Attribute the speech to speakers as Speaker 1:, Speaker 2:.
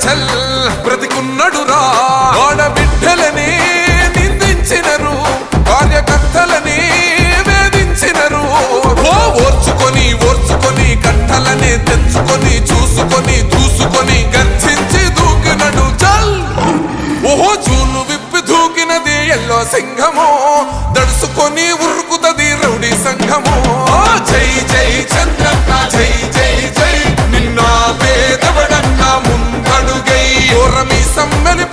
Speaker 1: చల్ బ్రతికున్నడురా ఆడబిడ్డలని నిందించినరు కార్యకర్తలని వేధించినరు ఓర్చుకొని ఓర్చుకొని కట్టలని తెంచుకొని చూసుకొని దూసుకొని గర్జించి దూకినడు చల్ ఓహో చూలు విప్పి దూకినది ఎల్లో సింహము దడుసుకొని ఉరుకుతది రౌడీ సంఘము జై జై చంద్రన్న జై జై జై నిన్న పేదవడన్న ముందడుగై ఓరమి సమ్మెలి